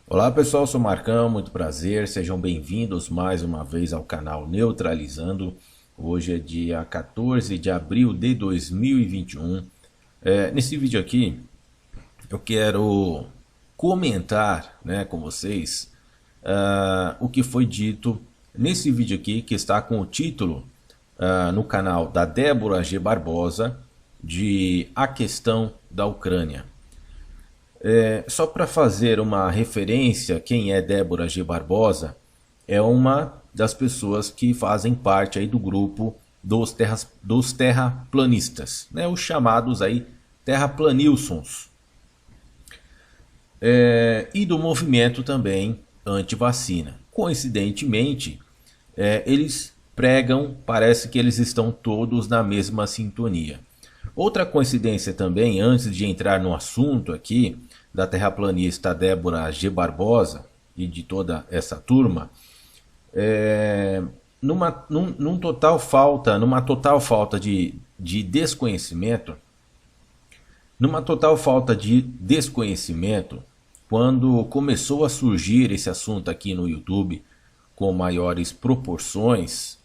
Olá pessoal, sou Marcão, muito prazer, sejam bem-vindos mais uma vez ao canal Neutralizando. Hoje é dia 14 de abril de 2021. Nesse vídeo aqui eu quero comentar, com vocês o que foi dito nesse vídeo aqui, que está com o título no canal da Débora G. Barbosa, de A Questão da Ucrânia. Só para fazer uma referência, quem é Débora G. Barbosa é uma das pessoas que fazem parte aí do grupo dos terraplanistas, os chamados aí terraplanilsons, e do movimento também anti-vacina. Coincidentemente, eles pregam, parece que eles estão todos na mesma sintonia. Outra coincidência também, antes de entrar no assunto aqui, da terraplanista Débora G. Barbosa e de toda essa turma, numa total falta de desconhecimento, quando começou a surgir esse assunto aqui no YouTube com maiores proporções,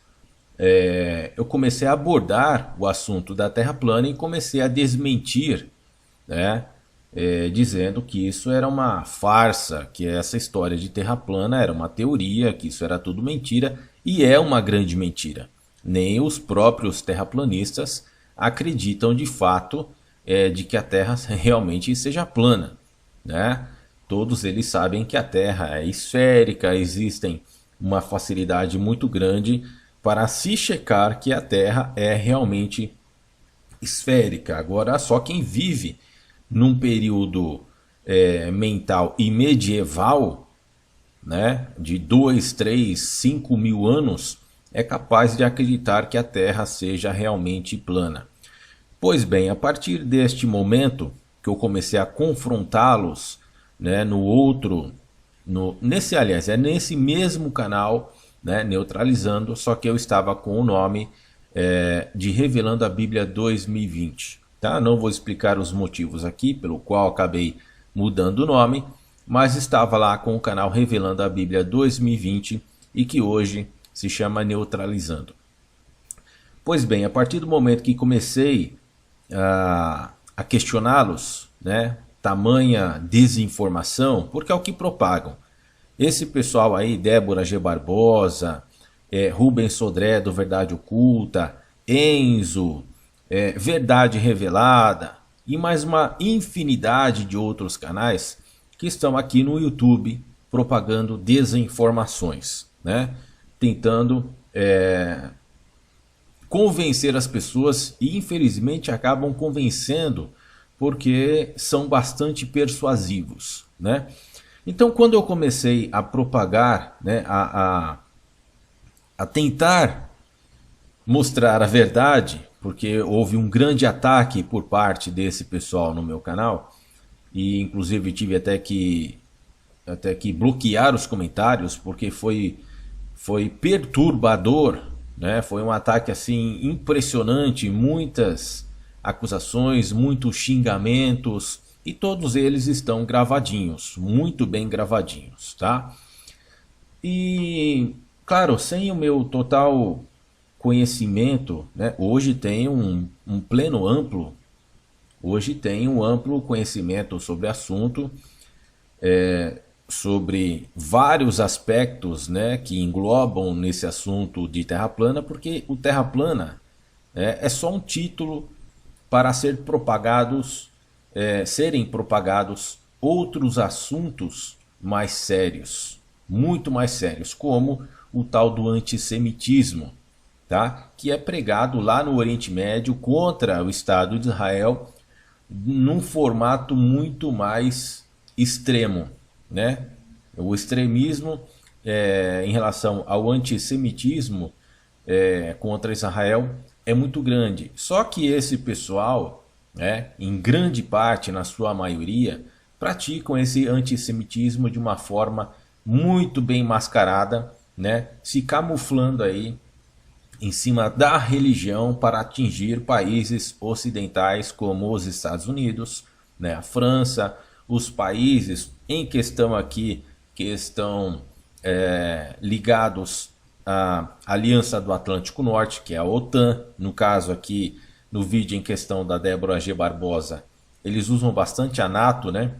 eu comecei a abordar o assunto da Terra plana e comecei a desmentir, dizendo que isso era uma farsa, que essa história de Terra plana era uma teoria, que isso era tudo mentira, e é uma grande mentira. Nem os próprios terraplanistas acreditam de fato de que a Terra realmente seja plana, Todos eles sabem que a Terra é esférica, existem uma facilidade muito grande para se checar que a Terra é realmente esférica. Agora, só quem vive num período mental e medieval, de 2, 3, 5 mil anos, é capaz de acreditar que a Terra seja realmente plana. Pois bem, a partir deste momento que eu comecei a confrontá-los, nesse mesmo canal, Neutralizando, só que eu estava com o nome de Revelando a Bíblia 2020. Não vou explicar os motivos aqui pelo qual acabei mudando o nome, mas estava lá com o canal Revelando a Bíblia 2020 e que hoje se chama Neutralizando. Pois bem, a partir do momento que comecei a questioná-los, tamanha desinformação, porque é o que propagam. Esse pessoal aí, Débora G. Barbosa, Rubens Sodré do Verdade Oculta, Enzo, Verdade Revelada e mais uma infinidade de outros canais que estão aqui no YouTube propagando desinformações, tentando convencer as pessoas, e infelizmente acabam convencendo porque são bastante persuasivos, Então, quando eu comecei a propagar, a tentar mostrar a verdade, porque houve um grande ataque por parte desse pessoal no meu canal, e inclusive tive até que bloquear os comentários, porque foi perturbador, foi um ataque assim impressionante, muitas acusações, muitos xingamentos, e todos eles estão gravadinhos, muito bem gravadinhos, E, claro, sem o meu total conhecimento, hoje tenho um pleno amplo, hoje tenho um amplo conhecimento sobre o assunto, sobre vários aspectos, que englobam nesse assunto de Terra plana, porque o Terra plana é só um título para serem propagados outros assuntos mais sérios, muito mais sérios, como o tal do antissemitismo, que é pregado lá no Oriente Médio contra o Estado de Israel, num formato muito mais extremo, O extremismo em relação ao antissemitismo contra Israel é muito grande. Só que esse pessoal, em grande parte, na sua maioria, praticam esse antissemitismo de uma forma muito bem mascarada, se camuflando aí em cima da religião para atingir países ocidentais como os Estados Unidos, a França, os países em questão aqui que estão ligados à Aliança do Atlântico Norte, que é a OTAN. No caso aqui, no vídeo em questão da Débora G. Barbosa, eles usam bastante a NATO, né?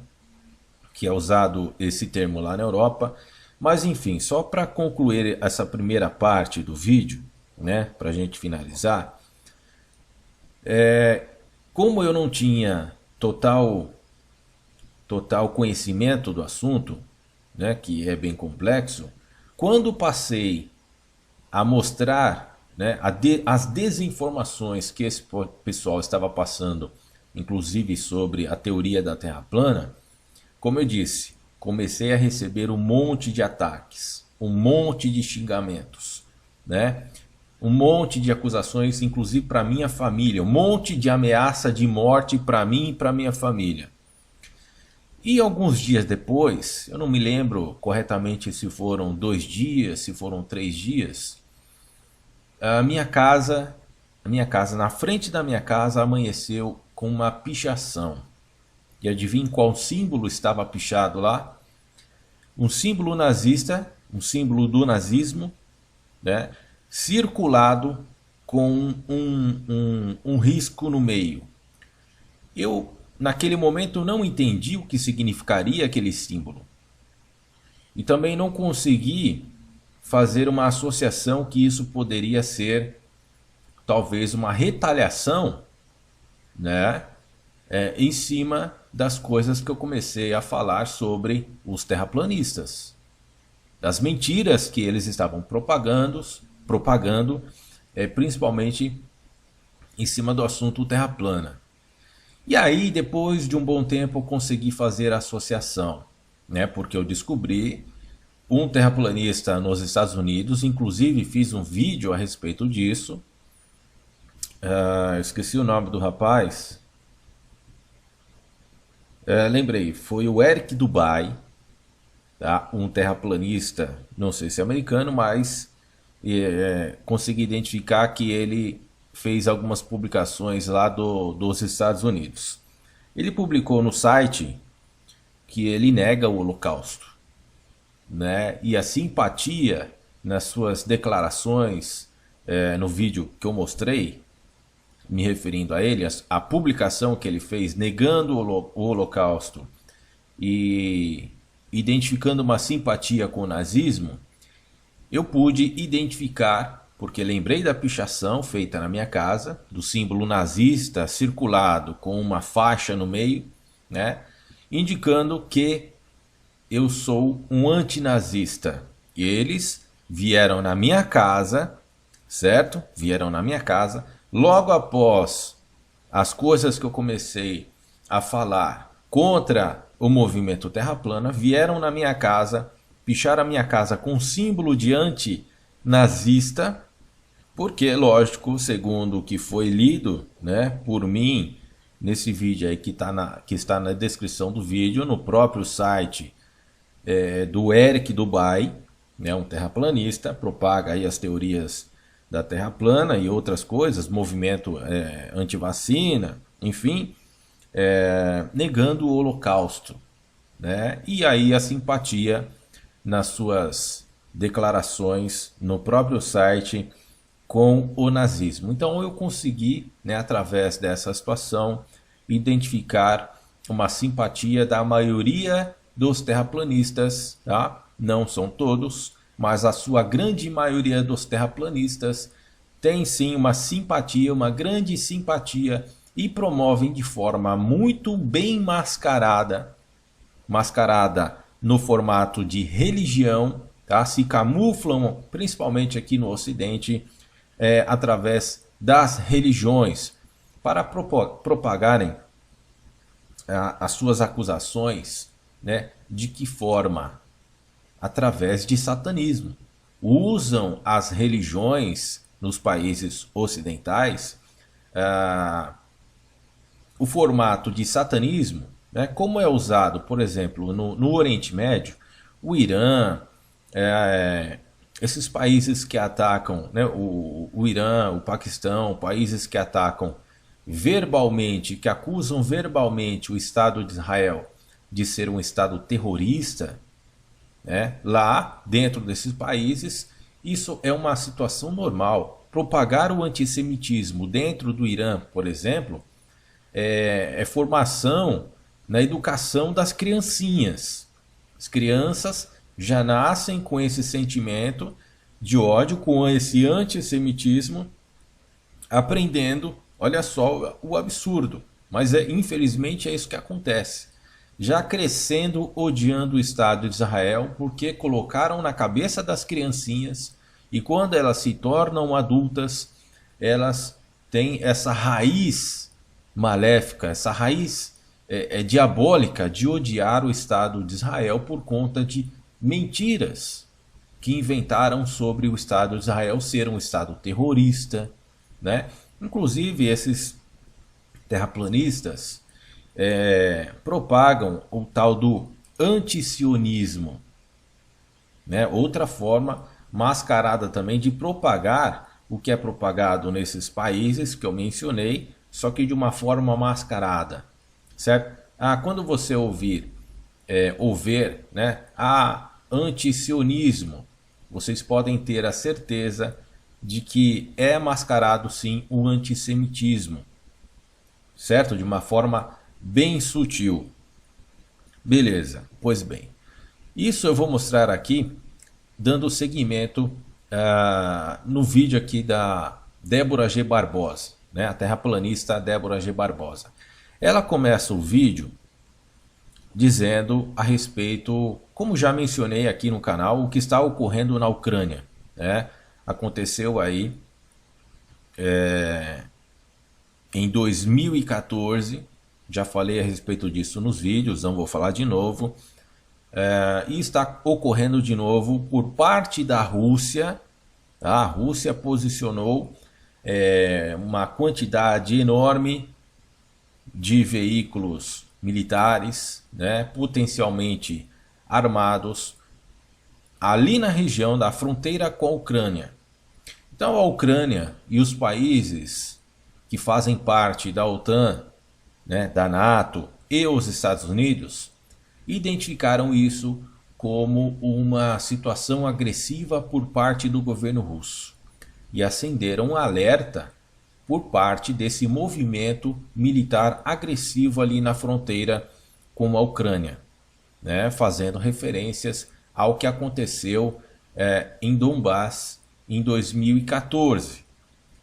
Que é usado esse termo lá na Europa. Mas enfim, só para concluir essa primeira parte do vídeo, né, para a gente finalizar, como eu não tinha total conhecimento do assunto, né, que é bem complexo, quando passei a mostrar, né, as desinformações que esse pessoal estava passando, inclusive sobre a teoria da Terra plana, como eu disse, comecei a receber um monte de ataques, um monte de xingamentos, né? Um monte de acusações, inclusive para minha família, um monte de ameaça de morte para mim e para minha família. E alguns dias depois, eu não me lembro corretamente se foram 2 dias, se foram 3 dias, a minha casa, na frente da minha casa, amanheceu com uma pichação. E adivinhe qual símbolo estava pichado lá? Um símbolo nazista, um símbolo do nazismo, né? Circulado com um risco no meio. Eu, naquele momento, não entendi o que significaria aquele símbolo. E também não consegui fazer uma associação que isso poderia ser talvez uma retaliação, né? Em cima das coisas que eu comecei a falar sobre os terraplanistas, das mentiras que eles estavam propagando, principalmente em cima do assunto Terra plana. E aí, depois de um bom tempo, eu consegui fazer a associação, né? Porque eu descobri um terraplanista nos Estados Unidos, inclusive fiz um vídeo a respeito disso. Eu esqueci o nome do rapaz. Lembrei, foi o Eric Dubai, tá? Um terraplanista, não sei se é americano, mas consegui identificar que ele fez algumas publicações lá dos Estados Unidos. Ele publicou no site que ele nega o Holocausto, né? E a simpatia nas suas declarações, no vídeo que eu mostrei, me referindo a ele, a publicação que ele fez negando o Holocausto e identificando uma simpatia com o nazismo, eu pude identificar, porque lembrei da pichação feita na minha casa, do símbolo nazista circulado com uma faixa no meio, né, indicando que eu sou um antinazista. E eles vieram na minha casa, certo? Vieram na minha casa. Logo após as coisas que eu comecei a falar contra o movimento Terra plana, vieram na minha casa, picharam a minha casa com símbolo de antinazista, porque, lógico, segundo o que foi lido, né, por mim, nesse vídeo aí que está na descrição do vídeo, no próprio site do Eric Dubai, né, um terraplanista, propaga aí as teorias da Terra plana e outras coisas, movimento antivacina, enfim, negando o Holocausto, né? E aí a simpatia nas suas declarações no próprio site com o nazismo. Então eu consegui, né, através dessa situação, identificar uma simpatia da maioria dos terraplanistas, tá? Não são todos, mas a sua grande maioria dos terraplanistas tem sim uma simpatia, uma grande simpatia, e promovem de forma muito bem mascarada no formato de religião, tá? Se camuflam, principalmente aqui no Ocidente, através das religiões, para propagarem as suas acusações, né? De que forma? Através de satanismo. Usam as religiões nos países ocidentais, o formato de satanismo, né, como é usado, por exemplo, no Oriente Médio, o Irã, esses países que atacam, né, o Irã, o Paquistão, países que atacam verbalmente, que acusam verbalmente o Estado de Israel de ser um Estado terrorista, né? Lá, dentro desses países, isso é uma situação normal. Propagar o antissemitismo dentro do Irã, por exemplo, é formação na educação das criancinhas. As crianças já nascem com esse sentimento de ódio, com esse antissemitismo, aprendendo, olha só o absurdo, mas infelizmente é isso que acontece. Já crescendo odiando o Estado de Israel, porque colocaram na cabeça das criancinhas, e quando elas se tornam adultas, elas têm essa raiz maléfica, essa raiz diabólica de odiar o Estado de Israel por conta de mentiras que inventaram sobre o Estado de Israel ser um Estado terrorista, né? Inclusive esses terraplanistas propagam o tal do antisionismo, né? Outra forma mascarada também de propagar o que é propagado nesses países que eu mencionei, só que de uma forma mascarada, certo? Quando você ouvir ou ver, né, antisionismo, vocês podem ter a certeza de que é mascarado sim o antissemitismo, certo? De uma forma bem sutil. Beleza, pois bem. Isso eu vou mostrar aqui, dando seguimento no vídeo aqui da Débora G. Barbosa, né? A terraplanista Débora G. Barbosa. Ela começa o vídeo dizendo a respeito, como já mencionei aqui no canal, o que está ocorrendo na Ucrânia, né? Aconteceu aí em 2014, já falei a respeito disso nos vídeos, não vou falar de novo, e está ocorrendo de novo por parte da Rússia. A Rússia posicionou uma quantidade enorme de veículos militares, né, potencialmente armados, ali na região da fronteira com a Ucrânia. Então a Ucrânia e os países que fazem parte da OTAN, né, da NATO e os Estados Unidos, identificaram isso como uma situação agressiva por parte do governo russo e acenderam um alerta por parte desse movimento militar agressivo ali na fronteira com a Ucrânia, né, fazendo referências ao que aconteceu em Donbass em 2014,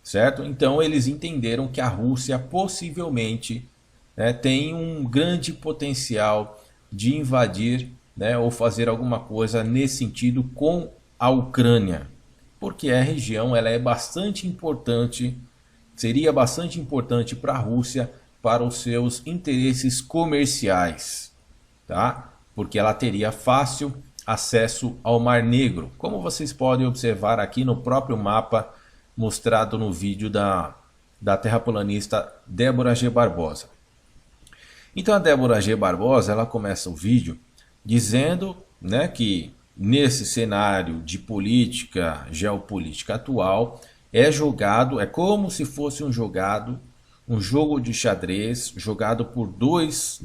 certo? Então eles entenderam que a Rússia possivelmente tem um grande potencial de invadir, né, ou fazer alguma coisa nesse sentido com a Ucrânia, porque a região ela é bastante importante, seria bastante importante para a Rússia para os seus interesses comerciais, tá? Porque ela teria fácil acesso ao Mar Negro, como vocês podem observar aqui no próprio mapa mostrado no vídeo da terraplanista Débora G. Barbosa. Então a Débora G. Barbosa ela começa o vídeo dizendo, né, que nesse cenário de política, geopolítica atual, é como se fosse um jogo de xadrez jogado por dois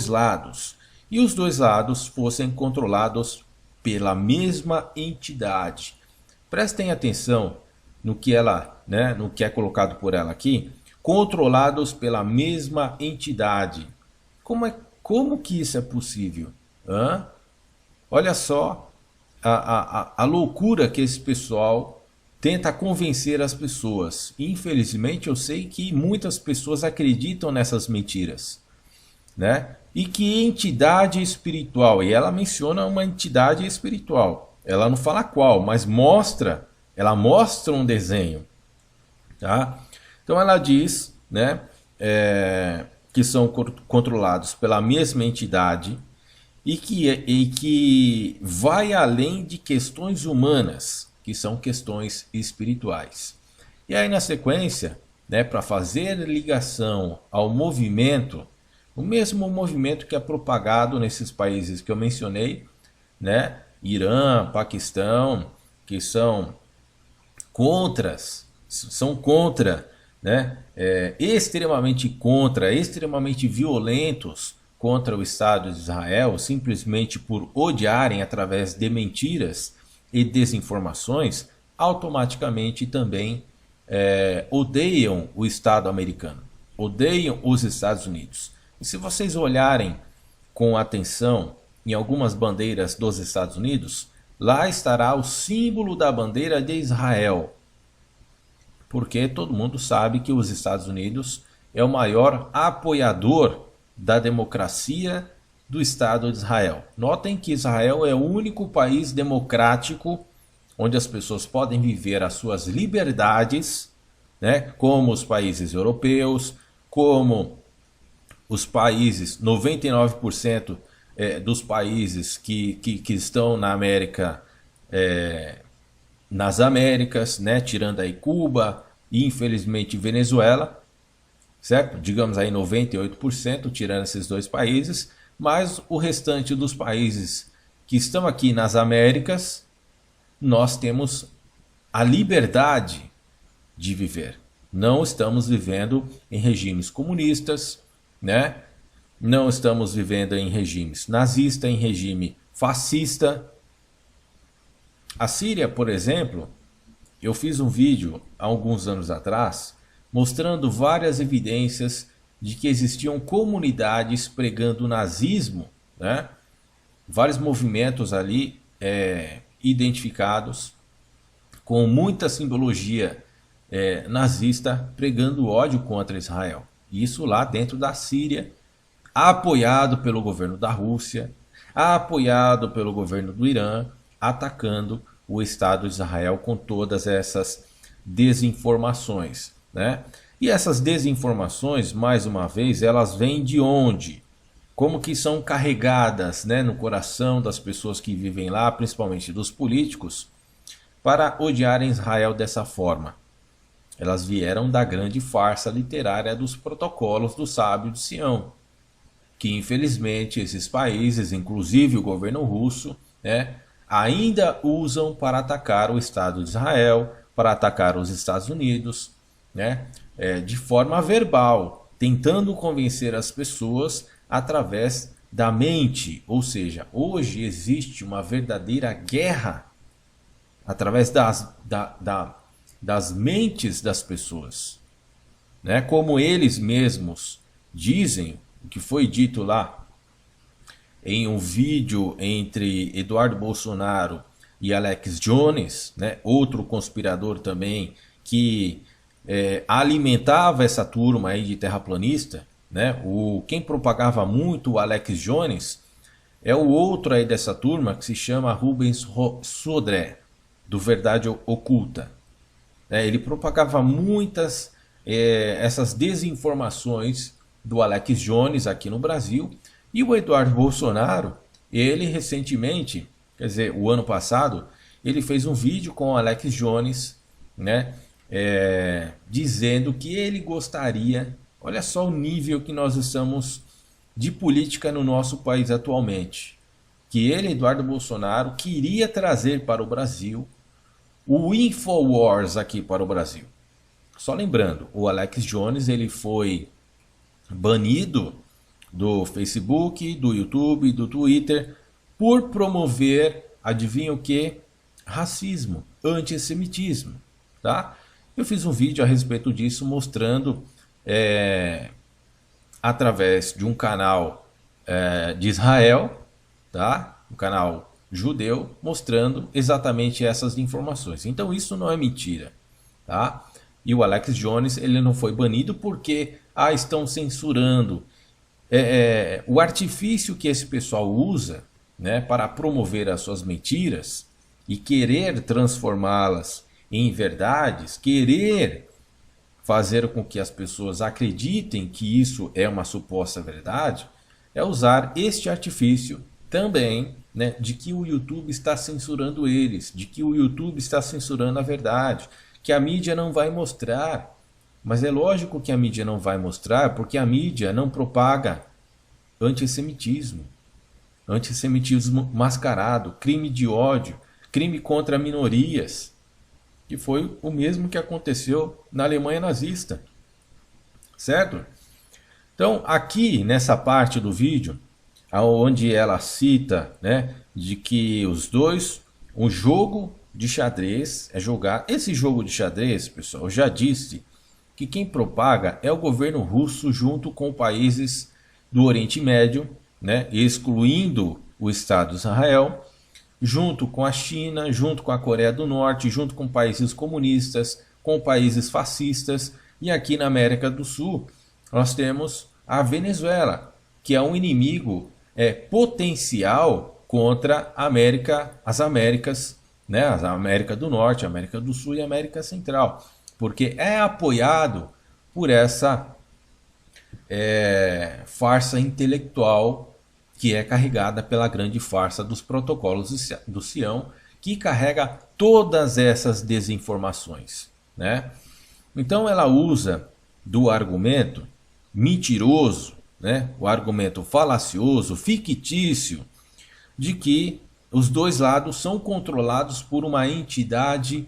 lados, e os dois lados fossem controlados pela mesma entidade. Prestem atenção no que no que é colocado por ela aqui, controlados pela mesma entidade. Como que isso é possível? Olha só a loucura que esse pessoal tenta convencer as pessoas. Infelizmente eu sei que muitas pessoas acreditam nessas mentiras, né? E que entidade espiritual, e ela menciona uma entidade espiritual, ela não fala qual, mas ela mostra um desenho, tá? Então ela diz, né, que são controlados pela mesma entidade e que vai além de questões humanas, que são questões espirituais. E aí na sequência, né, para fazer ligação ao movimento, o mesmo movimento que é propagado nesses países que eu mencionei, né, Irã, Paquistão, que são contra, né, extremamente violentos contra o Estado de Israel simplesmente por odiarem através de mentiras e desinformações, automaticamente também odeiam o Estado americano, odeiam os Estados Unidos. E se vocês olharem com atenção em algumas bandeiras dos Estados Unidos, lá estará o símbolo da bandeira de Israel, porque todo mundo sabe que os Estados Unidos é o maior apoiador da democracia do Estado de Israel. Notem que Israel é o único país democrático onde as pessoas podem viver as suas liberdades, né, como os países europeus, como os países, 99% dos países que estão na América, nas Américas, né, tirando aí Cuba e infelizmente Venezuela, certo? Digamos aí 98%, tirando esses dois países, mas o restante dos países que estão aqui nas Américas, nós temos a liberdade de viver. Não estamos vivendo em regimes comunistas, né? Não estamos vivendo em regimes nazista, em regime fascista. A Síria, por exemplo, eu fiz um vídeo há alguns anos atrás mostrando várias evidências de que existiam comunidades pregando o nazismo, né? Vários movimentos ali identificados com muita simbologia nazista pregando ódio contra Israel. Isso lá dentro da Síria, apoiado pelo governo da Rússia, apoiado pelo governo do Irã, atacando o Estado de Israel com todas essas desinformações, né? E essas desinformações, mais uma vez, elas vêm de onde? Como que são carregadas, né, no coração das pessoas que vivem lá, principalmente dos políticos, para odiarem Israel dessa forma? Elas vieram da grande farsa literária dos protocolos do sábio de Sião, que infelizmente esses países, inclusive o governo russo, né, ainda usam para atacar o Estado de Israel, para atacar os Estados Unidos, né, de forma verbal, tentando convencer as pessoas através da mente. Ou seja, hoje existe uma verdadeira guerra através das mentes das pessoas, né? Como eles mesmos dizem, o que foi dito lá em um vídeo entre Eduardo Bolsonaro e Alex Jones, né? Outro conspirador também que alimentava essa turma aí de terraplanista, né? Quem propagava muito o Alex Jones é o outro aí dessa turma que se chama Rubens Sodré, do Verdade Oculta. Ele propagava muitas essas desinformações do Alex Jones aqui no Brasil. E o Eduardo Bolsonaro, ele recentemente, quer dizer, o ano passado, ele fez um vídeo com o Alex Jones, né, dizendo que ele gostaria, olha só o nível que nós estamos de política no nosso país atualmente, que ele, Eduardo Bolsonaro, queria trazer para o Brasil o Infowars aqui para o Brasil. Só lembrando, o Alex Jones ele foi banido do Facebook, do YouTube, do Twitter, por promover, adivinha o que? Racismo, antissemitismo, tá? Eu fiz um vídeo a respeito disso mostrando, através de um canal de Israel, tá? Um canal judeu, mostrando exatamente essas informações. Então isso não é mentira, tá? E o Alex Jones ele não foi banido porque estão censurando. O artifício que esse pessoal usa, né, para promover as suas mentiras e querer transformá-las em verdades, querer fazer com que as pessoas acreditem que isso é uma suposta verdade, é usar este artifício também, né, de que o YouTube está censurando eles, de que o YouTube está censurando a verdade, que a mídia não vai mostrar. Mas é lógico que a mídia não vai mostrar, porque a mídia não propaga antissemitismo. Antissemitismo mascarado, crime de ódio, crime contra minorias, que foi o mesmo que aconteceu na Alemanha nazista, certo? Então, aqui nessa parte do vídeo, onde ela cita, né, de que o jogo de xadrez é jogar. Esse jogo de xadrez, pessoal, eu já disse que quem propaga é o governo russo junto com países do Oriente Médio, né, excluindo o Estado de Israel, junto com a China, junto com a Coreia do Norte, junto com países comunistas, com países fascistas, e aqui na América do Sul nós temos a Venezuela, que é um inimigo potencial contra as Américas, né, a América do Norte, a América do Sul e a América Central, porque é apoiado por essa farsa intelectual que é carregada pela grande farsa dos protocolos do Sião, que carrega todas essas desinformações, né? Então ela usa do argumento mentiroso, né? O argumento falacioso, fictício, de que os dois lados são controlados por uma entidade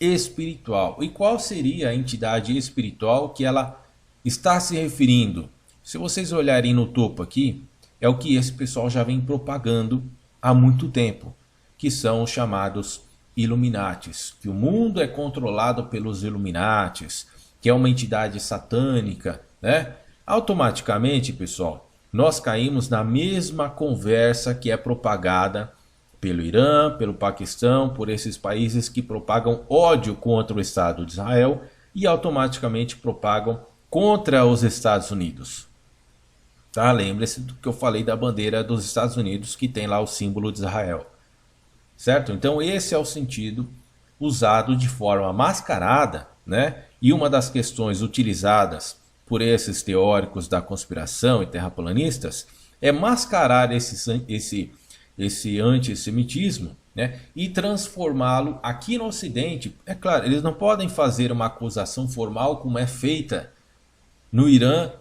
espiritual. E qual seria a entidade espiritual que ela está se referindo? Se vocês olharem no topo aqui, é o que esse pessoal já vem propagando há muito tempo, que são os chamados Illuminatis, que o mundo é controlado pelos Illuminatis, que é uma entidade satânica, né? Automaticamente, pessoal, nós caímos na mesma conversa que é propagada pelo Irã, pelo Paquistão, por esses países que propagam ódio contra o Estado de Israel e automaticamente propagam contra os Estados Unidos. Tá? Lembre-se do que eu falei da bandeira dos Estados Unidos, que tem lá o símbolo de Israel. Certo? Então esse é o sentido usado de forma mascarada, né? E uma das questões utilizadas por esses teóricos da conspiração e terraplanistas é mascarar esse antissemitismo, né? E transformá-lo aqui no Ocidente. É claro, eles não podem fazer uma acusação formal como é feita no Irã,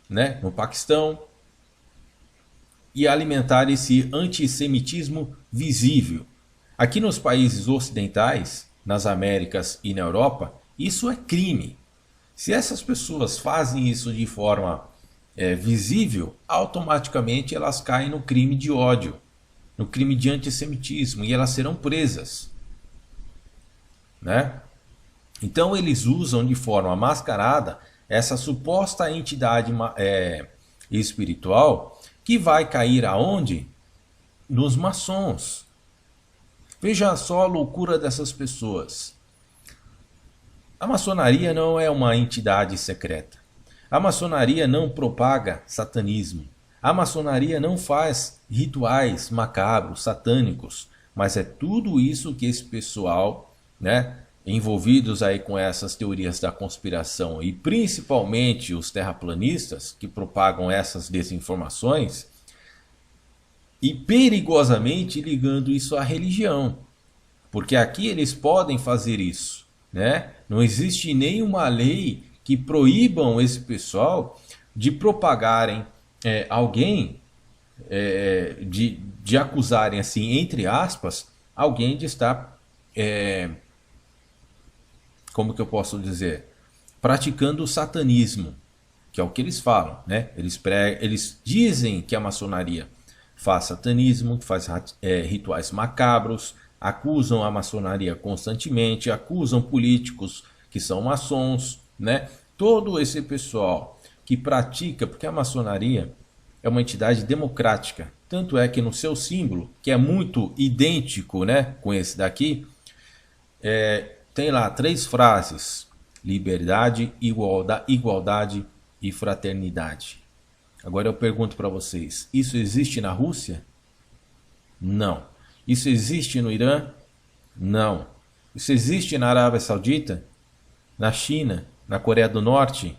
né, no Paquistão, e alimentar esse antissemitismo visível. Aqui nos países ocidentais, nas Américas e na Europa, isso é crime. Se essas pessoas fazem isso de forma visível, automaticamente elas caem no crime de ódio, no crime de antissemitismo, e elas serão presas, né? Então eles usam de forma mascarada essa suposta entidade espiritual, que vai cair aonde? Nos maçons. Veja só a loucura dessas pessoas. A maçonaria não é uma entidade secreta. A maçonaria não propaga satanismo. A maçonaria não faz rituais macabros, satânicos. Mas é tudo isso que esse pessoal, né, envolvidos aí com essas teorias da conspiração, e principalmente os terraplanistas que propagam essas desinformações, e perigosamente ligando isso à religião, porque aqui eles podem fazer isso, né? Não existe nenhuma lei que proíbam esse pessoal de propagarem alguém, de acusarem, assim, entre aspas, alguém de estar, como que eu posso dizer, praticando o satanismo, que é o que eles falam, né? Eles dizem que a maçonaria faz satanismo, faz rituais macabros, acusam a maçonaria constantemente, acusam políticos que são maçons, né? Todo esse pessoal que pratica, porque a maçonaria é uma entidade democrática, tanto é que no seu símbolo, que é muito idêntico, né, com esse daqui, tem lá 3 frases: liberdade, igualdade e fraternidade. Agora eu pergunto para vocês, isso existe na Rússia? Não. Isso existe no Irã? Não. Isso existe na Arábia Saudita? Na China? Na Coreia do Norte?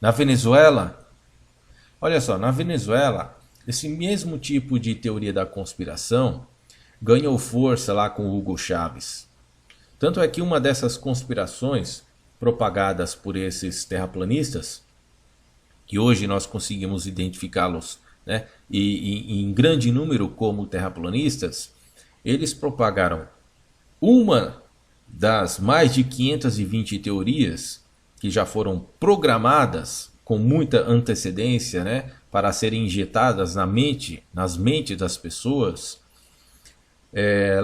Na Venezuela? Olha só, na Venezuela, esse mesmo tipo de teoria da conspiração ganhou força lá com Hugo Chávez. Tanto é que uma dessas conspirações propagadas por esses terraplanistas, que hoje nós conseguimos identificá-los, né, e em grande número como terraplanistas, eles propagaram uma das mais de 520 teorias que já foram programadas com muita antecedência, né, para serem injetadas nas mentes das pessoas.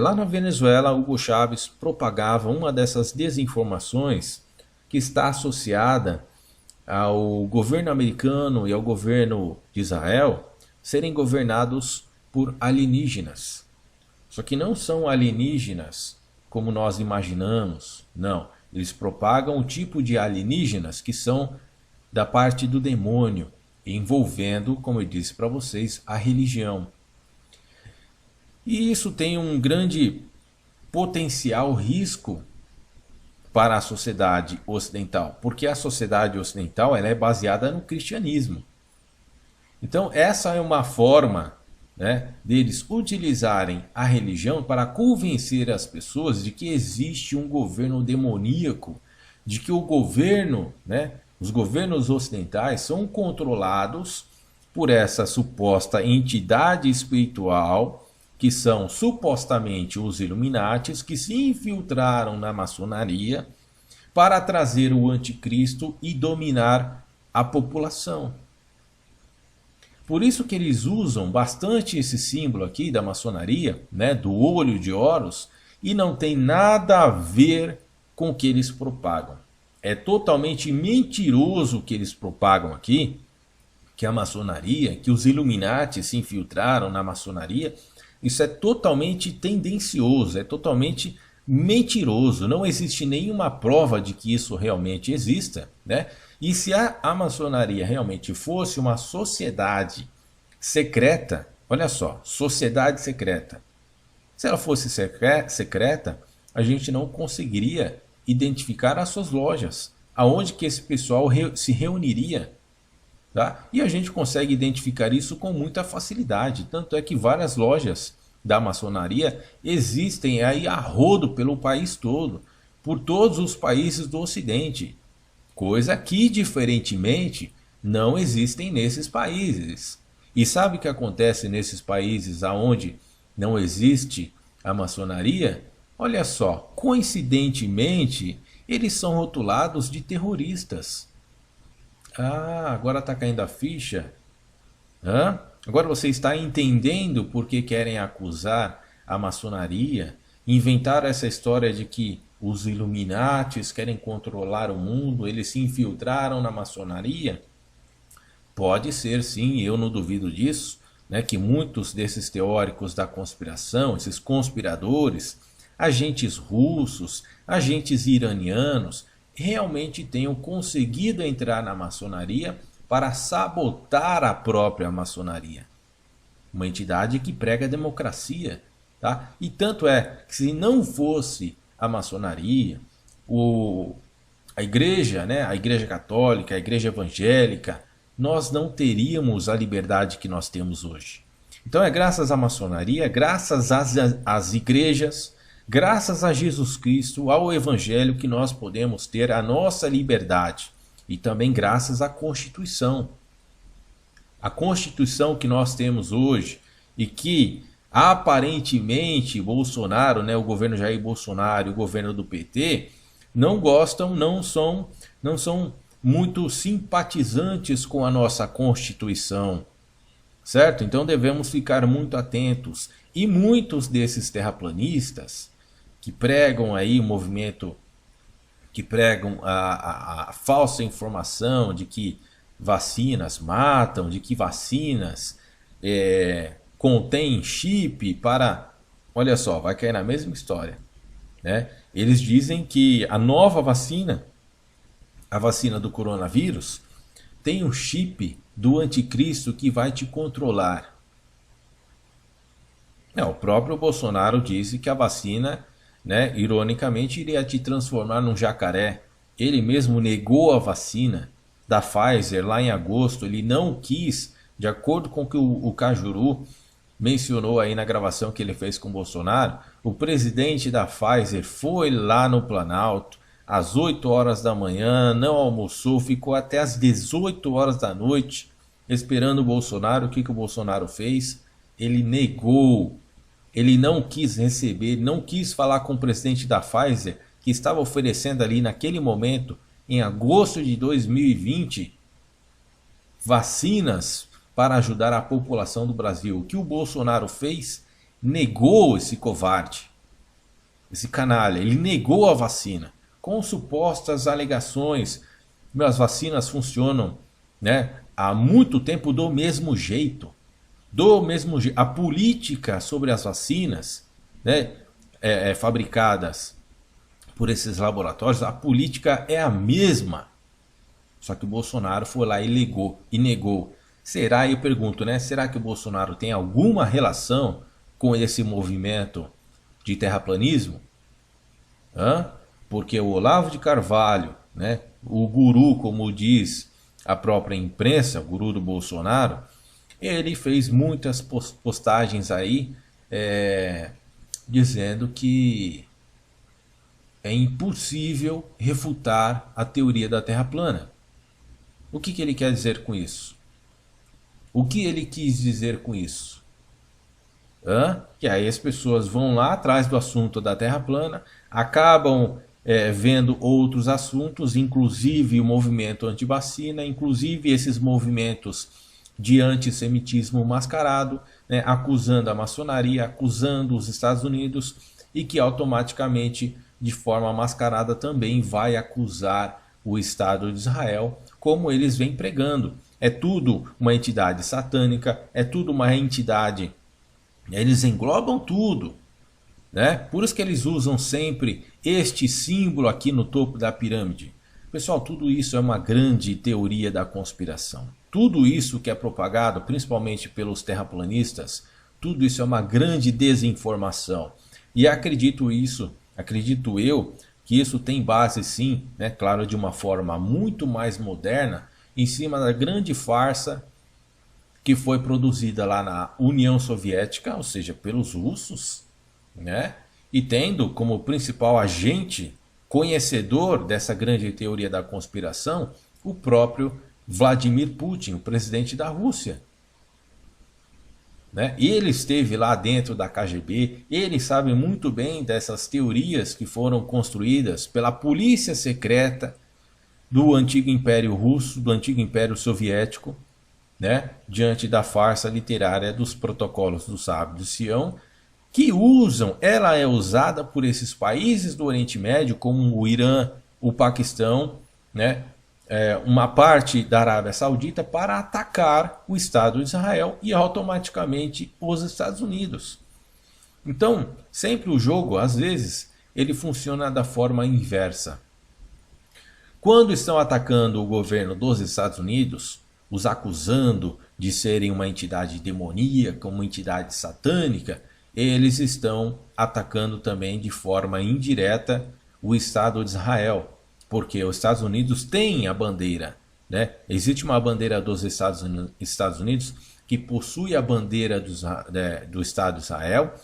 Lá na Venezuela, Hugo Chávez propagava uma dessas desinformações que está associada ao governo americano e ao governo de Israel serem governados por alienígenas. Só que não são alienígenas como nós imaginamos, não. Eles propagam o tipo de alienígenas que são da parte do demônio, envolvendo, como eu disse para vocês, a religião. E isso tem um grande potencial risco para a sociedade ocidental, porque a sociedade ocidental ela é baseada no cristianismo. Então essa é uma forma, né, deles utilizarem a religião para convencer as pessoas de que existe um governo demoníaco, de que o governo, né, os governos ocidentais são controlados por essa suposta entidade espiritual, que são supostamente os Illuminatis, que se infiltraram na maçonaria para trazer o anticristo e dominar a população. Por isso que eles usam bastante esse símbolo aqui da maçonaria, né, do olho de Horus, e não tem nada a ver com o que eles propagam. É totalmente mentiroso o que eles propagam aqui, que a maçonaria, que os Illuminati se infiltraram na maçonaria. Isso é totalmente tendencioso, é totalmente mentiroso. Não existe nenhuma prova de que isso realmente exista, né? E se a maçonaria realmente fosse uma sociedade secreta, olha só, sociedade secreta. Se ela fosse secreta, a gente não conseguiria identificar as suas lojas, aonde que esse pessoal se reuniria. Tá? E a gente consegue identificar isso com muita facilidade. Tanto é que várias lojas da maçonaria existem aí a rodo pelo país todo, por todos os países do Ocidente. Coisa que, diferentemente, não existem nesses países. E sabe o que acontece nesses países onde não existe a maçonaria? Olha só, coincidentemente, eles são rotulados de terroristas. Ah, agora está caindo a ficha. Agora você está entendendo por que querem acusar a maçonaria, inventaram essa história de que os Illuminatis querem controlar o mundo, eles se infiltraram na maçonaria? Pode ser sim, eu não duvido disso, né, que muitos desses teóricos da conspiração, esses conspiradores, agentes russos, agentes iranianos, realmente tenham conseguido entrar na maçonaria para sabotar a própria maçonaria. Uma entidade que prega a democracia. Tá? E tanto é que se não fosse a maçonaria, a igreja, né, a igreja católica, a igreja evangélica, nós não teríamos a liberdade que nós temos hoje. Então é graças à maçonaria, graças às igrejas, graças a Jesus Cristo, ao Evangelho, que nós podemos ter a nossa liberdade. E também graças à Constituição. A Constituição que nós temos hoje e que aparentemente Bolsonaro, né, o governo Jair Bolsonaro e o governo do PT não gostam, não são muito simpatizantes com a nossa Constituição. Certo? Então devemos ficar muito atentos. E muitos desses terraplanistas que pregam aí o movimento, que pregam a falsa informação de que vacinas matam, de que vacinas contêm chip para... Olha só, vai cair na mesma história. Né? Eles dizem que a nova vacina, a vacina do coronavírus, tem um chip do anticristo que vai te controlar. O próprio Bolsonaro disse que a vacina, né, ironicamente, iria te transformar num jacaré. Ele mesmo negou a vacina da Pfizer lá em agosto. Ele não quis, de acordo com o que o Cajuru mencionou aí na gravação que ele fez com o Bolsonaro. O presidente da Pfizer foi lá no Planalto às 8 horas da manhã, não almoçou, ficou até às 18 horas da noite esperando o Bolsonaro. O que o Bolsonaro fez? Ele negou. Ele não quis receber, não quis falar com o presidente da Pfizer, que estava oferecendo ali naquele momento, em agosto de 2020, vacinas para ajudar a população do Brasil. O que o Bolsonaro fez? Negou esse covarde, esse canalha. Ele negou a vacina com supostas alegações. As vacinas funcionam, né, há muito tempo do mesmo jeito. Do mesmo jeito. A política sobre as vacinas, né, fabricadas por esses laboratórios, a política é a mesma. Só que o Bolsonaro foi lá e negou. Será, eu pergunto, né? Será que o Bolsonaro tem alguma relação com esse movimento de terraplanismo? Porque o Olavo de Carvalho, né, o guru, como diz a própria imprensa, o guru do Bolsonaro, ele fez muitas postagens aí dizendo que é impossível refutar a teoria da Terra plana. O que ele quer dizer com isso? O que ele quis dizer com isso? Que aí as pessoas vão lá atrás do assunto da Terra plana, acabam vendo outros assuntos, inclusive o movimento anti-vacina, inclusive esses movimentos de antissemitismo mascarado, né, acusando a maçonaria, acusando os Estados Unidos, e que automaticamente, de forma mascarada, também vai acusar o Estado de Israel, como eles vêm pregando. É tudo uma entidade satânica, é tudo uma entidade, eles englobam tudo, né? Por isso que eles usam sempre este símbolo aqui no topo da pirâmide. Pessoal, tudo isso é uma grande teoria da conspiração. Tudo isso que é propagado, principalmente pelos terraplanistas, tudo isso é uma grande desinformação. E acredito eu, que isso tem base sim, né, claro, de uma forma muito mais moderna, em cima da grande farsa que foi produzida lá na União Soviética, ou seja, pelos russos, né, e tendo como principal agente conhecedor dessa grande teoria da conspiração o próprio Vladimir Putin, o presidente da Rússia. Né? Ele esteve lá dentro da KGB, ele sabe muito bem dessas teorias que foram construídas pela polícia secreta do antigo Império Russo, do antigo Império Soviético, né? Diante da farsa literária dos protocolos do Sábio de Sião, que ela é usada por esses países do Oriente Médio, como o Irã, o Paquistão, né? Uma parte da Arábia Saudita, para atacar o Estado de Israel e automaticamente os Estados Unidos. Então, sempre o jogo, às vezes, ele funciona da forma inversa. Quando estão atacando o governo dos Estados Unidos, os acusando de serem uma entidade demoníaca, uma entidade satânica, eles estão atacando também de forma indireta o Estado de Israel. Porque os Estados Unidos têm a bandeira, né? Existe uma bandeira dos Estados Unidos que possui a bandeira do Estado de Israel,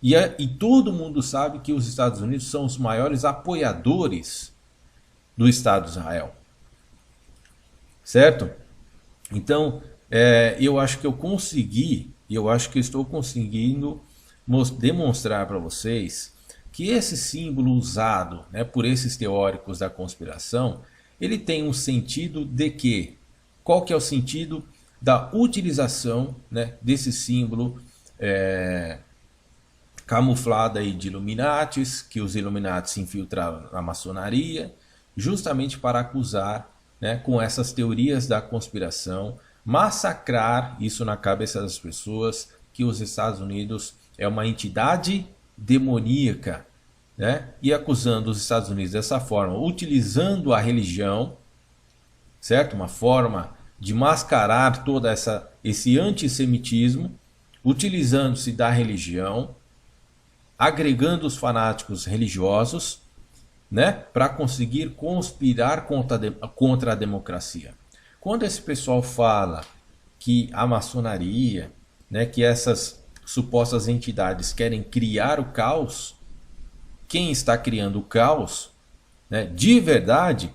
e todo mundo sabe que os Estados Unidos são os maiores apoiadores do Estado de Israel, certo? Então, eu acho que eu acho que estou conseguindo demonstrar para vocês que esse símbolo usado, né, por esses teóricos da conspiração, ele tem um sentido de que? Qual que é o sentido da utilização, né, desse símbolo camuflado aí de Illuminatis, que os Illuminatis se infiltraram na maçonaria, justamente para acusar, né, com essas teorias da conspiração, massacrar isso na cabeça das pessoas, que os Estados Unidos é uma entidade demoníaca, né? E acusando os Estados Unidos dessa forma, utilizando a religião, certo? Uma forma de mascarar todo esse antissemitismo, utilizando-se da religião, agregando os fanáticos religiosos, né? Para conseguir conspirar contra a democracia. Quando esse pessoal fala que a maçonaria, né, que essas supostas entidades querem criar o caos, quem está criando o caos, né, de verdade,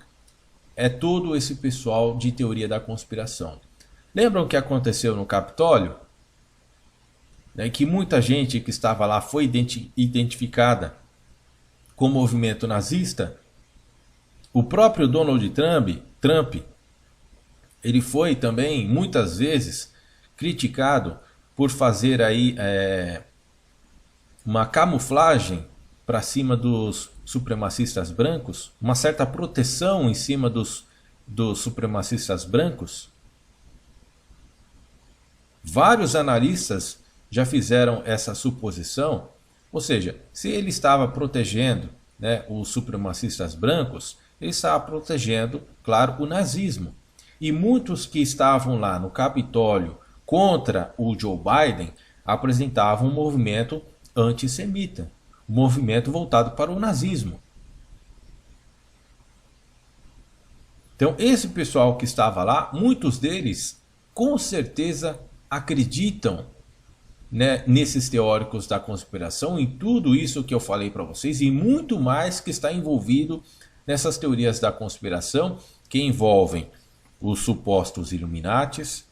é todo esse pessoal de teoria da conspiração. Lembram o que aconteceu no Capitólio? Né, que muita gente que estava lá foi identificada com o movimento nazista. O próprio Donald Trump ele foi também muitas vezes criticado por fazer aí uma camuflagem para cima dos supremacistas brancos, uma certa proteção em cima dos supremacistas brancos. Vários analistas já fizeram essa suposição, ou seja, se ele estava protegendo, né, os supremacistas brancos, ele estava protegendo, claro, o nazismo. E muitos que estavam lá no Capitólio contra o Joe Biden apresentavam um movimento antissemita, um movimento voltado para o nazismo. Então, esse pessoal que estava lá, muitos deles com certeza acreditam, né, nesses teóricos da conspiração, em tudo isso que eu falei para vocês e muito mais que está envolvido nessas teorias da conspiração que envolvem os supostos Illuminatis,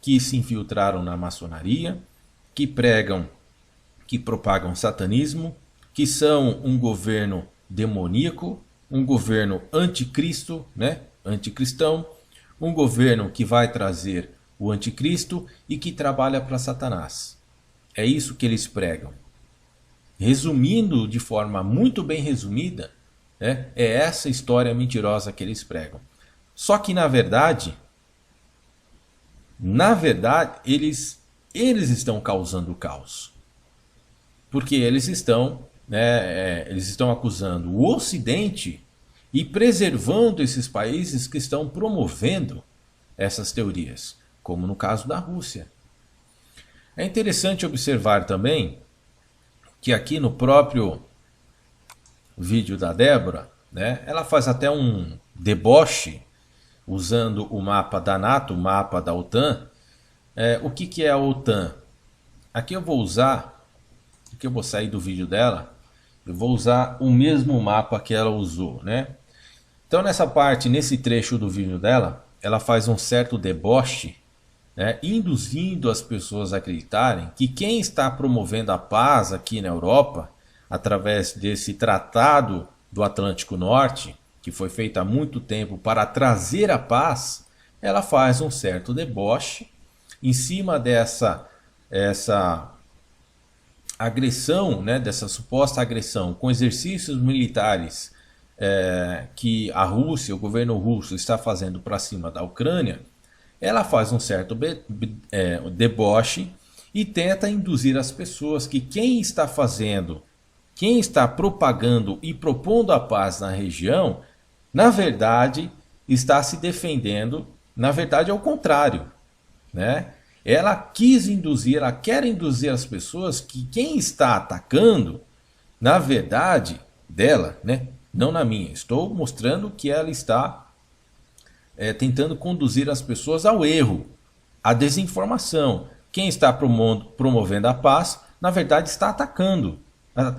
que se infiltraram na maçonaria, que pregam, que propagam satanismo, que são um governo demoníaco, um governo anticristo, né, anticristão, um governo que vai trazer o anticristo e que trabalha para Satanás. É isso que eles pregam. Resumindo de forma muito bem resumida, né, é essa história mentirosa que eles pregam. Só que na verdade eles estão causando o caos. Porque eles estão, né, eles estão acusando o Ocidente e preservando esses países que estão promovendo essas teorias, como no caso da Rússia. É interessante observar também que aqui no próprio vídeo da Débora, né, ela faz até um deboche usando o mapa da NATO, o mapa da OTAN. O que é a OTAN? Aqui eu vou usar, aqui eu vou sair do vídeo dela, eu vou usar o mesmo mapa que ela usou, né? Então nessa parte, nesse trecho do vídeo dela, ela faz um certo deboche, né, induzindo as pessoas a acreditarem que quem está promovendo a paz aqui na Europa, através desse tratado do Atlântico Norte, que foi feito há muito tempo para trazer a paz, ela faz um certo deboche em cima dessa agressão, né, dessa suposta agressão com exercícios militares que a Rússia, o governo russo está fazendo para cima da Ucrânia. Ela faz um certo deboche e tenta induzir as pessoas que quem está fazendo, quem está propagando e propondo a paz na região, na verdade está se defendendo, na verdade é o contrário, né? Ela quis induzir, ela quer induzir as pessoas que quem está atacando, na verdade dela, né? Não na minha, estou mostrando que ela está tentando conduzir as pessoas ao erro, à desinformação. Quem está promovendo a paz, na verdade está atacando.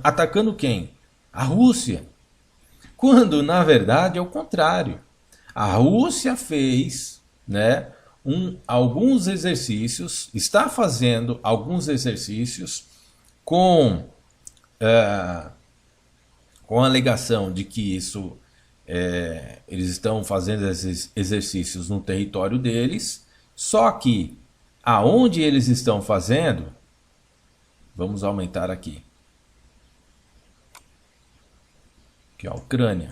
Atacando quem? A Rússia. Quando na verdade é o contrário. A Rússia fez, né, alguns exercícios, está fazendo alguns exercícios com a alegação de que isso eles estão fazendo esses exercícios no território deles, só que aonde eles estão fazendo, vamos aumentar aqui, que é a Ucrânia,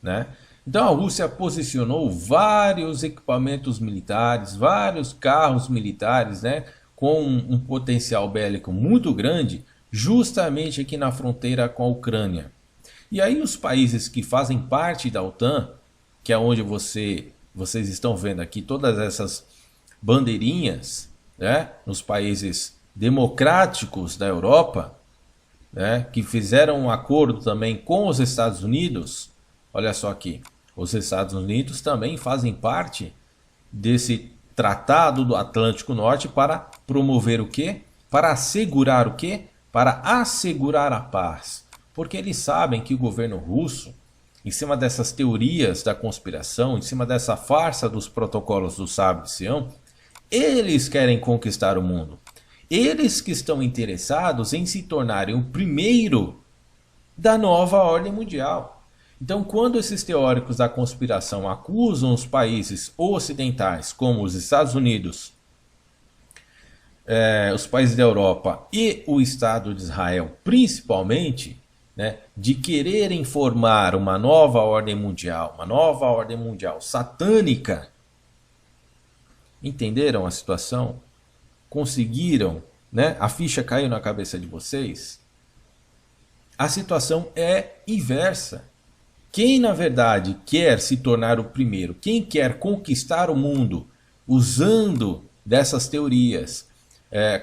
né? Então a Rússia posicionou vários equipamentos militares, vários carros militares, né, com um potencial bélico muito grande, justamente aqui na fronteira com a Ucrânia. E aí os países que fazem parte da OTAN, que é onde vocês estão vendo aqui todas essas bandeirinhas, né, nos países democráticos da Europa, né, que fizeram um acordo também com os Estados Unidos. Olha só aqui, os Estados Unidos também fazem parte desse Tratado do Atlântico Norte para promover o quê? Para assegurar o quê? Para assegurar a paz. Porque eles sabem que o governo russo, em cima dessas teorias da conspiração, em cima dessa farsa dos protocolos do Sábio de Sião, eles querem conquistar o mundo. Eles que estão interessados em se tornarem o primeiro da nova ordem mundial. Então, quando esses teóricos da conspiração acusam os países ocidentais, como os Estados Unidos, os países da Europa e o Estado de Israel, principalmente, né, de quererem formar uma nova ordem mundial satânica, entenderam a situação? Conseguiram, né? A ficha caiu na cabeça de vocês? A situação é inversa. Quem na verdade quer se tornar o primeiro, quem quer conquistar o mundo usando dessas teorias,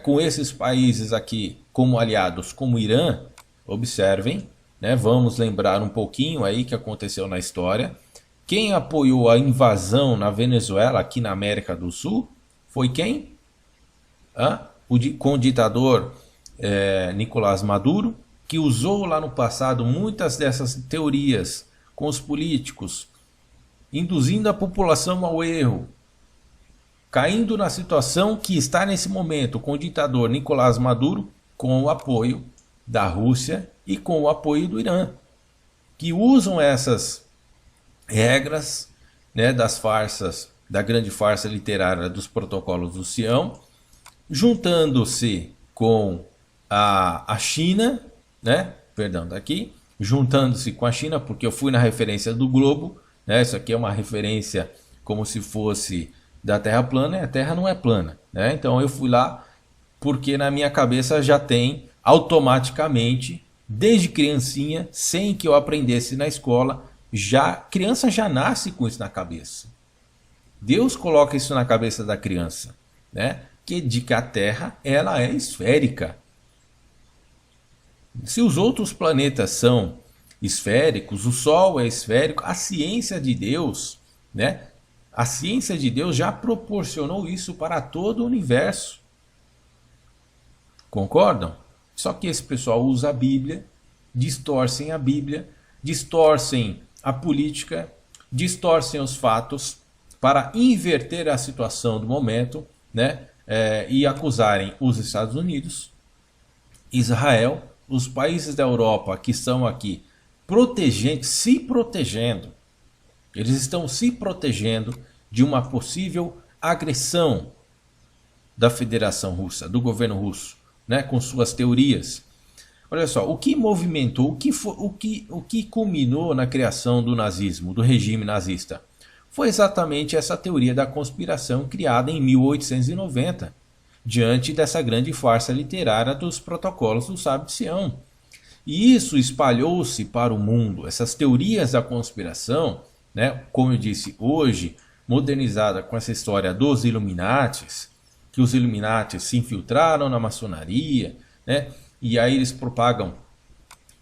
com esses países aqui como aliados, como o Irã, observem, né? Vamos lembrar um pouquinho aí que aconteceu na história. Quem apoiou a invasão na Venezuela, aqui na América do Sul, foi quem? Com o ditador Nicolás Maduro, que usou lá no passado muitas dessas teorias com os políticos, induzindo a população ao erro, caindo na situação que está nesse momento com o ditador Nicolás Maduro, com o apoio da Rússia e com o apoio do Irã, que usam essas regras, né, das farsas, da grande farsa literária dos protocolos do Sião, juntando-se com a China, né, perdão, daqui, juntando-se com a China, porque eu fui na referência do globo, né, isso aqui é uma referência como se fosse da Terra plana, e a Terra não é plana, né, então eu fui lá porque na minha cabeça já tem automaticamente, desde criancinha, sem que eu aprendesse na escola, criança já nasce com isso na cabeça. Deus coloca isso na cabeça da criança, né? De que a Terra ela é esférica. Se os outros planetas são esféricos, o Sol é esférico, a ciência de Deus, né? A ciência de Deus já proporcionou isso para todo o universo. Concordam? Só que esse pessoal usa a Bíblia, distorcem a Bíblia, distorcem a política, distorcem os fatos para inverter a situação do momento, né? E acusarem os Estados Unidos, Israel, os países da Europa que estão aqui se protegendo. Eles estão se protegendo de uma possível agressão da Federação Russa, do governo russo, né? Com suas teorias. Olha só, o que movimentou, o que culminou na criação do nazismo, do regime nazista? Foi exatamente essa teoria da conspiração criada em 1890, diante dessa grande farsa literária dos protocolos do Sábio de Sião. E isso espalhou-se para o mundo, essas teorias da conspiração, né, como eu disse, hoje modernizada com essa história dos Illuminatis, que os Illuminatis se infiltraram na maçonaria, né? E aí eles propagam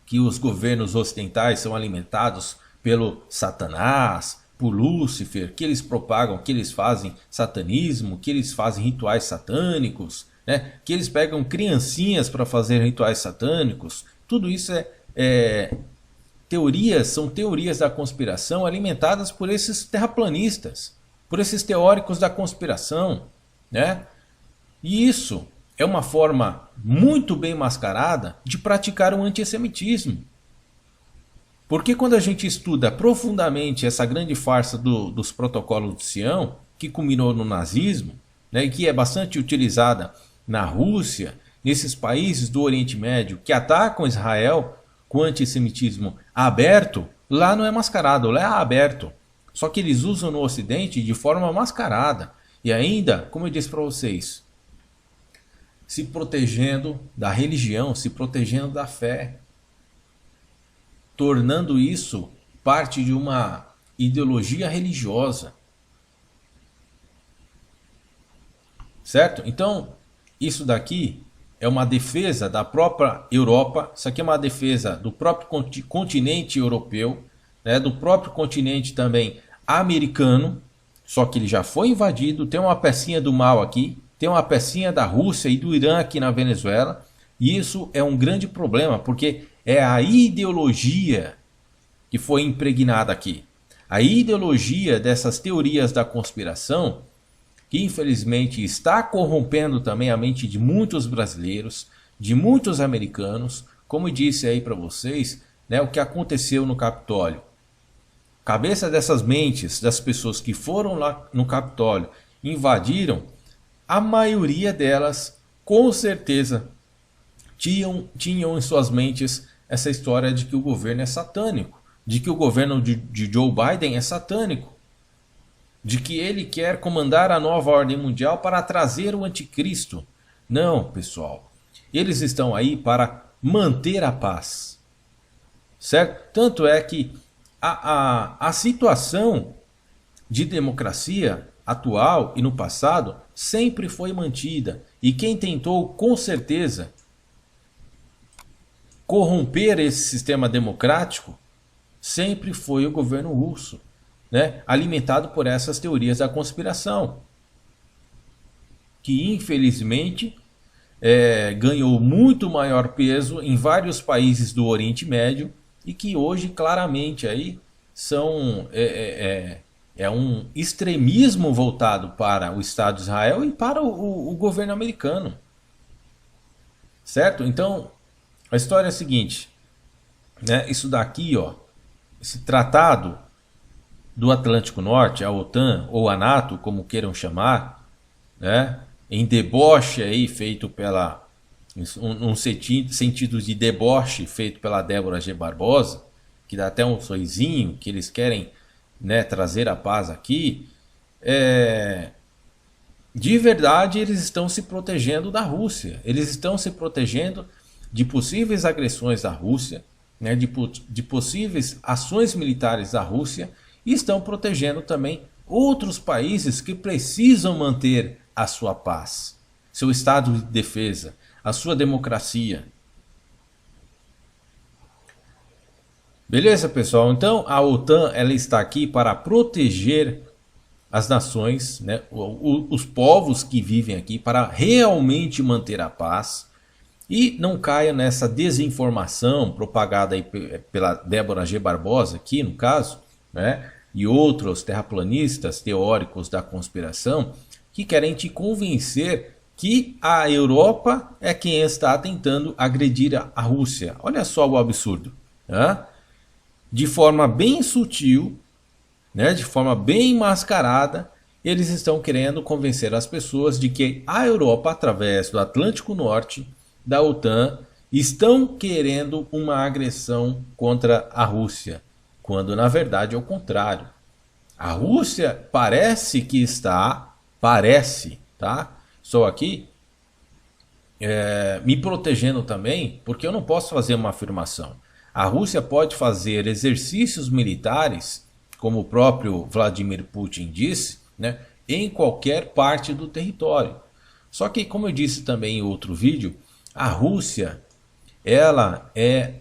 que os governos ocidentais são alimentados pelo Satanás, por Lúcifer, que eles propagam, que eles fazem satanismo, que eles fazem rituais satânicos, né? Que eles pegam criancinhas para fazer rituais satânicos. Tudo isso são teorias da conspiração alimentadas por esses terraplanistas, por esses teóricos da conspiração, né? E isso é uma forma muito bem mascarada de praticar o antissemitismo. Porque quando a gente estuda profundamente essa grande farsa dos protocolos de Sião, que culminou no nazismo, né, e que é bastante utilizada na Rússia, nesses países do Oriente Médio que atacam Israel com antissemitismo aberto, lá não é mascarado, lá é aberto. Só que eles usam no Ocidente de forma mascarada. E ainda, como eu disse para vocês, se protegendo da religião, se protegendo da fé, tornando isso parte de uma ideologia religiosa. Certo? Então, isso daqui é uma defesa da própria Europa, isso aqui é uma defesa do próprio continente europeu, né, do próprio continente também americano, só que ele já foi invadido, tem uma pecinha do mal aqui, tem uma pecinha da Rússia e do Irã aqui na Venezuela, e isso é um grande problema, porque é a ideologia que foi impregnada aqui. A ideologia dessas teorias da conspiração, que infelizmente está corrompendo também a mente de muitos brasileiros, de muitos americanos, como eu disse aí para vocês, né, o que aconteceu no Capitólio. cabeça dessas mentes, das pessoas que foram lá no Capitólio, invadiram, a maioria delas, com certeza, tinham em suas mentes essa história de que o governo é satânico, de que o governo de Joe Biden é satânico, de que ele quer comandar a nova ordem mundial para trazer o anticristo. Não, pessoal. Eles estão aí para manter a paz. Certo? Tanto é que a situação de democracia atual e no passado sempre foi mantida. E quem tentou, com certeza, corromper esse sistema democrático sempre foi o governo russo, né? Alimentado por essas teorias da conspiração, que infelizmente ganhou muito maior peso em vários países do Oriente Médio e que hoje claramente aí são um extremismo voltado para o Estado de Israel e para o governo americano, certo? Então a história é a seguinte, né? Isso daqui, ó, esse tratado do Atlântico Norte, a OTAN ou a NATO, como queiram chamar, né? Em deboche aí feito pela sentido de deboche feito pela Débora G. Barbosa, que dá até um sorrisinho, que eles querem, né, trazer a paz aqui. De verdade, eles estão se protegendo da Rússia, eles estão se protegendo de possíveis agressões da Rússia, né, de possíveis ações militares da Rússia, e estão protegendo também outros países que precisam manter a sua paz, seu estado de defesa, a sua democracia. Beleza, pessoal? Então a OTAN ela está aqui para proteger as nações, né, os povos que vivem aqui, para realmente manter a paz. E não caia nessa desinformação propagada aí pela Débora G. Barbosa, aqui no caso, né, e outros terraplanistas teóricos da conspiração, que querem te convencer que a Europa é quem está tentando agredir a Rússia. Olha só o absurdo. Né? De forma bem sutil, né, de forma bem mascarada, eles estão querendo convencer as pessoas de que a Europa, através do Atlântico Norte, da OTAN, estão querendo uma agressão contra a Rússia, quando na verdade é o contrário. A Rússia parece que está, tá? Estou aqui me protegendo também, porque eu não posso fazer uma afirmação. A Rússia pode fazer exercícios militares, como o próprio Vladimir Putin disse, né, em qualquer parte do território. Só que, como eu disse também em outro vídeo, a Rússia ela é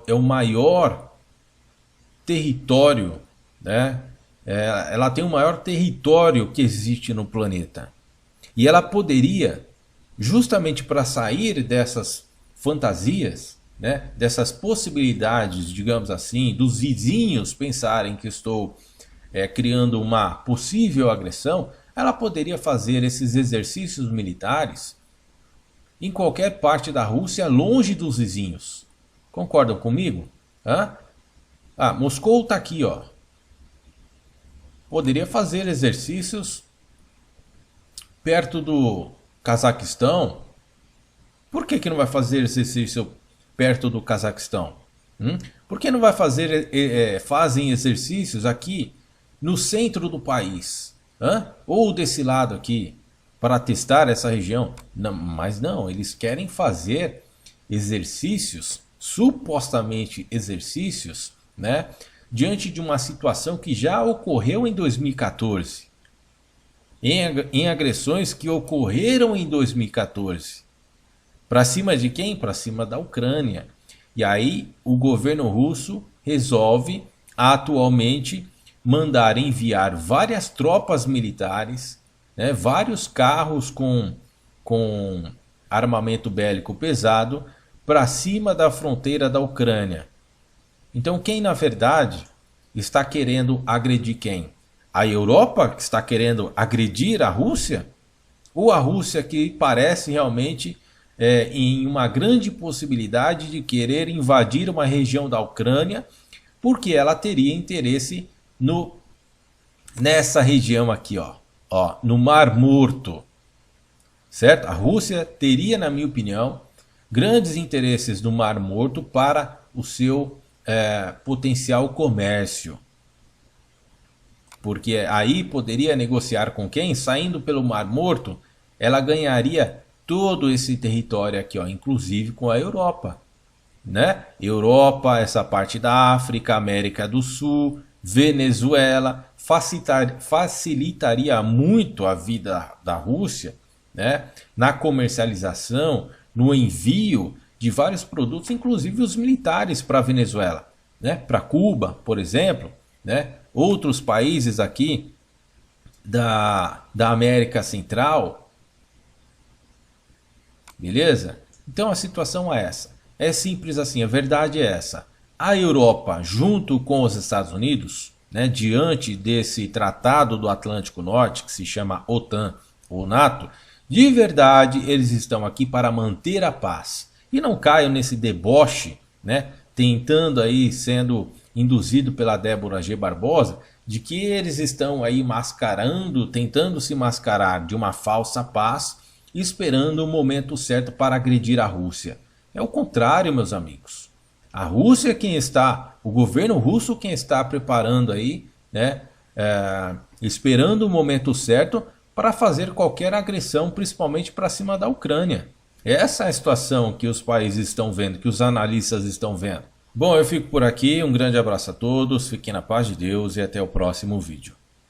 o maior território, né? Ela tem o maior território que existe no planeta. E ela poderia, justamente para sair dessas fantasias, né, dessas possibilidades, digamos assim, dos vizinhos pensarem que estou criando uma possível agressão, ela poderia fazer esses exercícios militares em qualquer parte da Rússia, longe dos vizinhos. Concordam comigo? Moscou está aqui, ó. Poderia fazer exercícios perto do Cazaquistão. Por que não vai fazer exercício perto do Cazaquistão? Por que não vai fazer, fazem exercícios aqui no centro do país? Ou desse lado aqui, para testar essa região? Não, mas não, eles querem fazer exercícios, supostamente exercícios, né, diante de uma situação que já ocorreu em 2014, em agressões que ocorreram em 2014. Para cima de quem? Para cima da Ucrânia. E aí o governo russo resolve atualmente mandar enviar várias tropas militares, né, vários carros com armamento bélico pesado para cima da fronteira da Ucrânia. Então quem na verdade está querendo agredir quem? A Europa que está querendo agredir a Rússia? Ou a Rússia que parece realmente em uma grande possibilidade de querer invadir uma região da Ucrânia porque ela teria interesse nessa região aqui, no Mar Morto, certo? A Rússia teria, na minha opinião, grandes interesses no Mar Morto para o seu potencial comércio. Porque aí poderia negociar com quem? Saindo pelo Mar Morto, ela ganharia todo esse território aqui, inclusive com a Europa, né? Europa, essa parte da África, América do Sul, Venezuela, facilitaria muito a vida da Rússia, né? Na comercialização, no envio de vários produtos, inclusive os militares para a Venezuela, né? Para Cuba, por exemplo, né? Outros países aqui da América Central, beleza? Então a situação é essa, é simples assim, a verdade é essa. A Europa, junto com os Estados Unidos, né, diante desse tratado do Atlântico Norte, que se chama OTAN ou NATO, de verdade eles estão aqui para manter a paz. E não caiam nesse deboche, né, tentando aí, sendo induzido pela Débora G. Barbosa, de que eles estão aí mascarando, tentando se mascarar de uma falsa paz, esperando o momento certo para agredir a Rússia. É o contrário, meus amigos. A Rússia é quem está, o governo russo quem está preparando aí, né, esperando o momento certo para fazer qualquer agressão, principalmente para cima da Ucrânia. Essa é a situação que os países estão vendo, que os analistas estão vendo. Bom, eu fico por aqui, um grande abraço a todos, fiquem na paz de Deus e até o próximo vídeo.